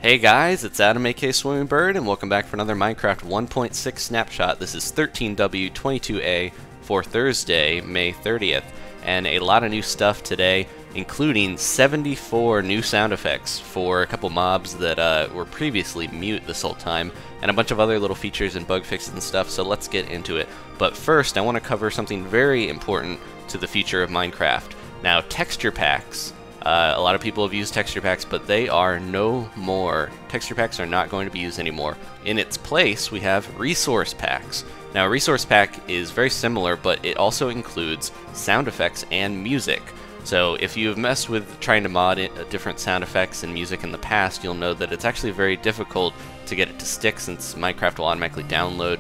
Hey guys, it's Adam aka Swimming Bird, and welcome back for another Minecraft 1.6 snapshot. This is 13W22A for Thursday, May 30th, and a lot of new stuff today, including 74 new sound effects for a couple mobs that were previously mute this whole time, and a bunch of other little features and bug fixes and stuff, so let's get into it. But first, I want to cover something very important to the future of Minecraft. Now, texture packs. A lot of people have used texture packs, but they are no more. Texture packs are not going to be used anymore. In its place, we have resource packs. Now, a resource pack is very similar, but it also includes sound effects and music. So if you've messed with trying to mod different sound effects and music in the past, you'll know that it's actually very difficult to get it to stick, since Minecraft will automatically download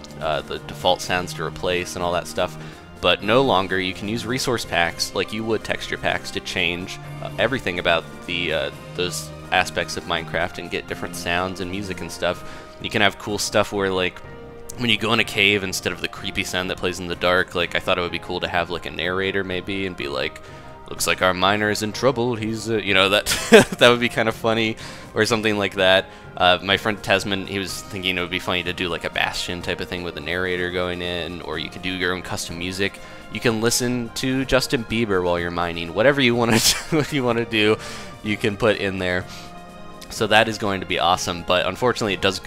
the default sounds to replace and all that stuff. But no longer, you can use resource packs like you would texture packs to change everything about those aspects of Minecraft and get different sounds and music and stuff. You can have cool stuff where, like, when you go in a cave, instead of the creepy sound that plays in the dark, like, I thought it would be cool to have like a narrator maybe and be like, looks like our miner is in trouble, he's you know, that that would be kind of funny, or something like that. My friend Tasman, he was thinking it would be funny to do like a Bastion type of thing with a narrator going in, or you could do your own custom music. You can listen to Justin Bieber while you're mining. Whatever you want to do, you can put in there. So that is going to be awesome, but unfortunately it does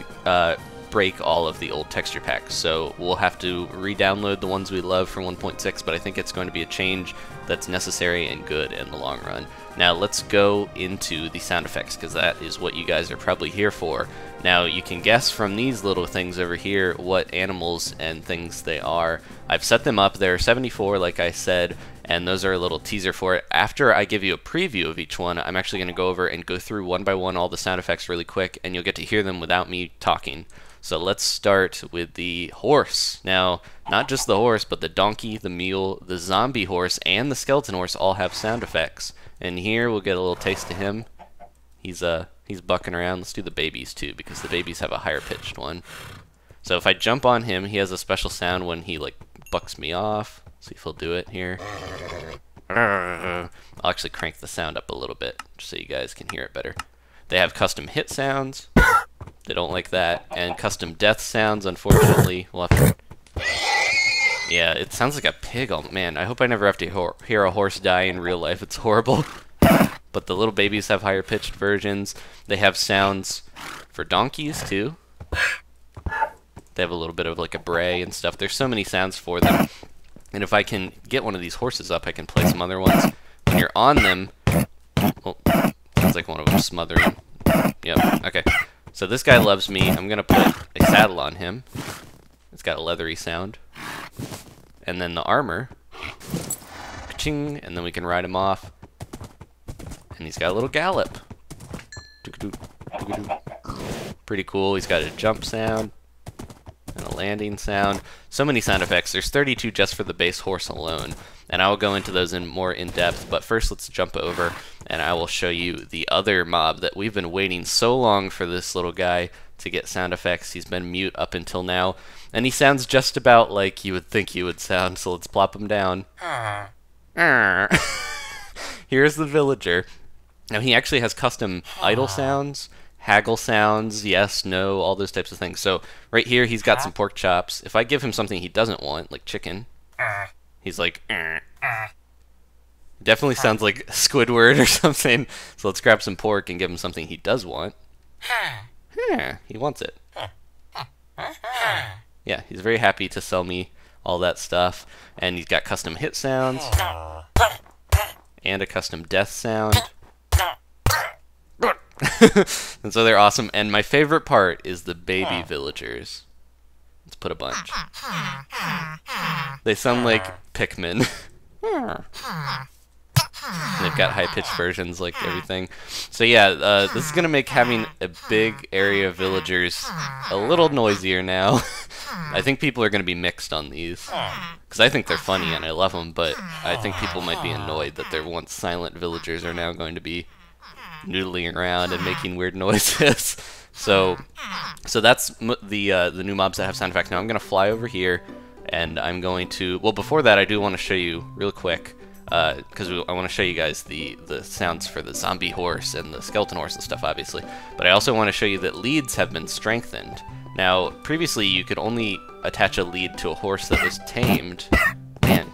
break all of the old texture packs, so we'll have to re-download the ones we love from 1.6, but I think it's going to be a change that's necessary and good in the long run. Now let's go into the sound effects, because that is what you guys are probably here for. Now you can guess from these little things over here what animals and things they are. I've set them up. There are 74, like I said, and those are a little teaser for it. After I give you a preview of each one, I'm actually going to go over and go through one by one all the sound effects really quick, and you'll get to hear them without me talking. So let's start with the horse. Now, not just the horse, but the donkey, the mule, the zombie horse, and the skeleton horse all have sound effects. And here we'll get a little taste of him. He's bucking around. Let's do the babies too, because the babies have a higher pitched one. So if I jump on him, he has a special sound when he like bucks me off. See if he'll do it here. I'll actually crank the sound up a little bit just so you guys can hear it better. They have custom hit sounds. They don't like that. And custom death sounds, unfortunately. We'll have to... Yeah, it sounds like a pig. Oh, man, I hope I never have to hear a horse die in real life. It's horrible. But the little babies have higher pitched versions. They have sounds for donkeys, too. They have a little bit of like a bray and stuff. There's so many sounds for them. And if I can get one of these horses up, I can play some other ones. When you're on them... Oh, sounds like one of them smothering. Yep, okay. So this guy loves me. I'm going to put a saddle on him. It's got a leathery sound. And then the armor. Ka-ching, and then we can ride him off. And he's got a little gallop. Pretty cool. He's got a jump sound and a landing sound. So many sound effects. There's 32 just for the base horse alone. And I will go into those in more in depth, but first let's jump over and I will show you the other mob that we've been waiting so long for this little guy to get sound effects. He's been mute up until now, and he sounds just about like you would think he would sound, so let's plop him down. Here's the villager. Now he actually has custom idle sounds, haggle sounds, yes, no, all those types of things. So right here he's got some pork chops. If I give him something he doesn't want, like chicken, he's like, definitely sounds like Squidward or something. So let's grab some pork and give him something he does want. He wants it. Yeah, he's very happy to sell me all that stuff. And he's got custom hit sounds. And a custom death sound. And so they're awesome. And my favorite part is the baby villagers. Let's put a bunch. They sound like Pikmin. They've got high-pitched versions like everything. So yeah, this is going to make having a big area of villagers a little noisier now. I think people are going to be mixed on these. Because I think they're funny and I love them, but I think people might be annoyed that their once silent villagers are now going to be noodling around and making weird noises. So that's the new mobs that have sound effects. Now I'm going to fly over here, and I'm going to... Well, before that, I do want to show you real quick because I want to show you guys the sounds for the zombie horse and the skeleton horse and stuff, obviously. But I also want to show you that leads have been strengthened. Now, previously you could only attach a lead to a horse that was tamed. Man,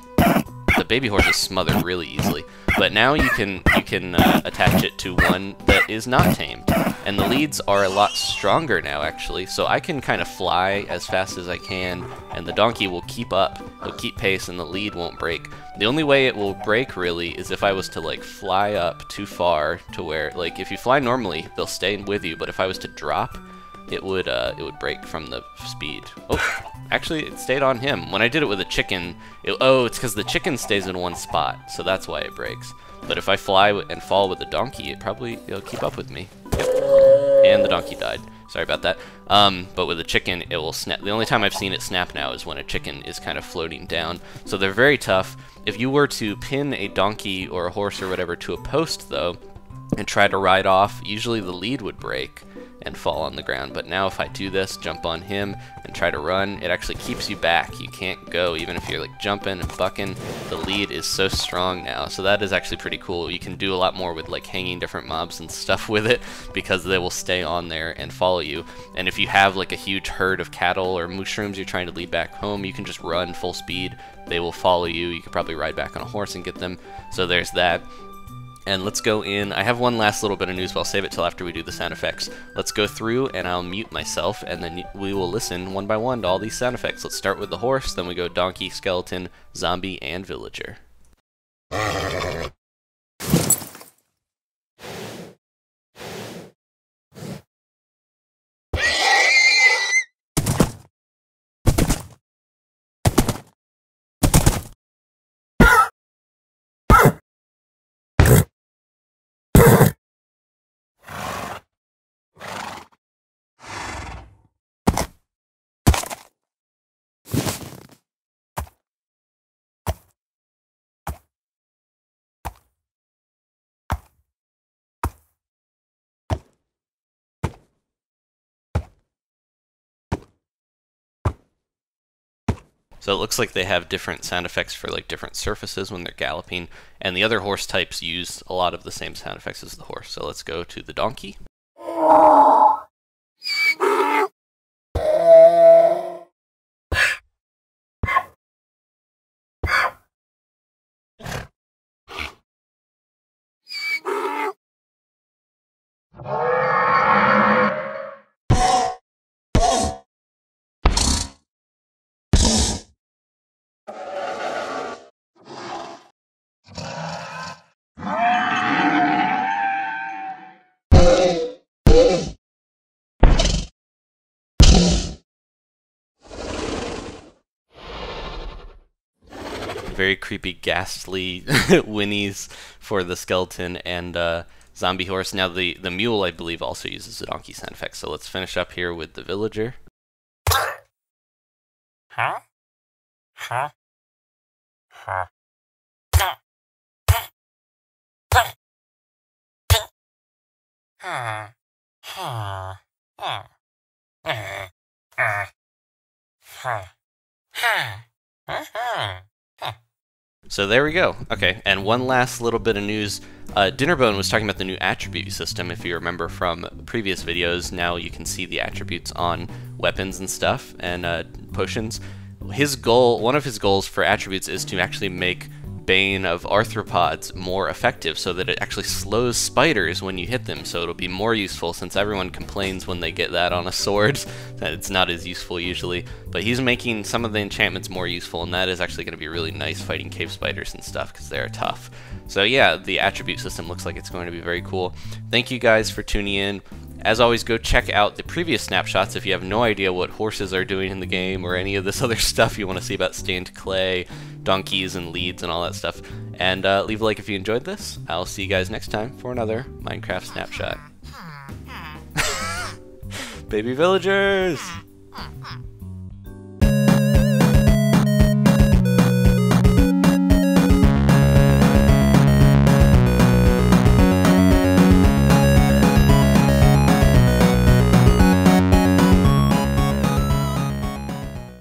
the baby horses smother really easily. But now you can attach it to one that is not tamed. And the leads are a lot stronger now, actually. So I can kind of fly as fast as I can, and the donkey will keep up. It'll keep pace, and the lead won't break. The only way it will break, really, is if I was to, like, fly up too far to where, like, if you fly normally, they'll stay with you. But if I was to drop, it would break from the speed. Oh, actually, it stayed on him. When I did it with a chicken, it's because the chicken stays in one spot, so that's why it breaks. But if I fly and fall with the donkey, it'll keep up with me. Yep. And the donkey died. Sorry about that. But with a chicken, it will snap. The only time I've seen it snap now is when a chicken is kind of floating down. So they're very tough. If you were to pin a donkey or a horse or whatever to a post, though, and try to ride off, usually the lead would break and fall on the ground. But now if I do this, jump on him and try to run, it actually keeps you back. You can't go even if you're like jumping and bucking. The lead is so strong now, so that is actually pretty cool. You can do a lot more with like hanging different mobs and stuff with it, because they will stay on there and follow you. And if you have like a huge herd of cattle or mushrooms you're trying to lead back home, you can just run full speed. They will follow you. You could probably ride back on a horse and get them. So there's that. And let's go in. I have one last little bit of news, but I'll save it till after we do the sound effects. Let's go through, and I'll mute myself, and then we will listen one by one to all these sound effects. Let's start with the horse, then we go donkey, skeleton, zombie, and villager. So it looks like they have different sound effects for like different surfaces when they're galloping, and the other horse types use a lot of the same sound effects as the horse. So let's go to the donkey. Very creepy, ghastly whinnies for the skeleton and zombie horse. Now the mule, I believe, also uses the donkey sound effect. So let's finish up here with the villager. Huh? Huh? Huh? So there we go. Okay, and one last little bit of news. Dinnerbone was talking about the new attribute system. If you remember from previous videos, now you can see the attributes on weapons and stuff and potions. One of his goals for attributes is to actually make Bane of Arthropods more effective so that it actually slows spiders when you hit them, so it'll be more useful, since everyone complains when they get that on a sword that it's not as useful usually. But he's making some of the enchantments more useful, and that is actually going to be really nice fighting cave spiders and stuff, because they're tough. So yeah, the attribute system looks like it's going to be very cool. Thank you guys for tuning in. As always, go check out the previous snapshots if you have no idea what horses are doing in the game or any of this other stuff you want to see about stained clay, donkeys and leads and all that stuff. And leave a like if you enjoyed this. I'll see you guys next time for another Minecraft snapshot. Baby villagers!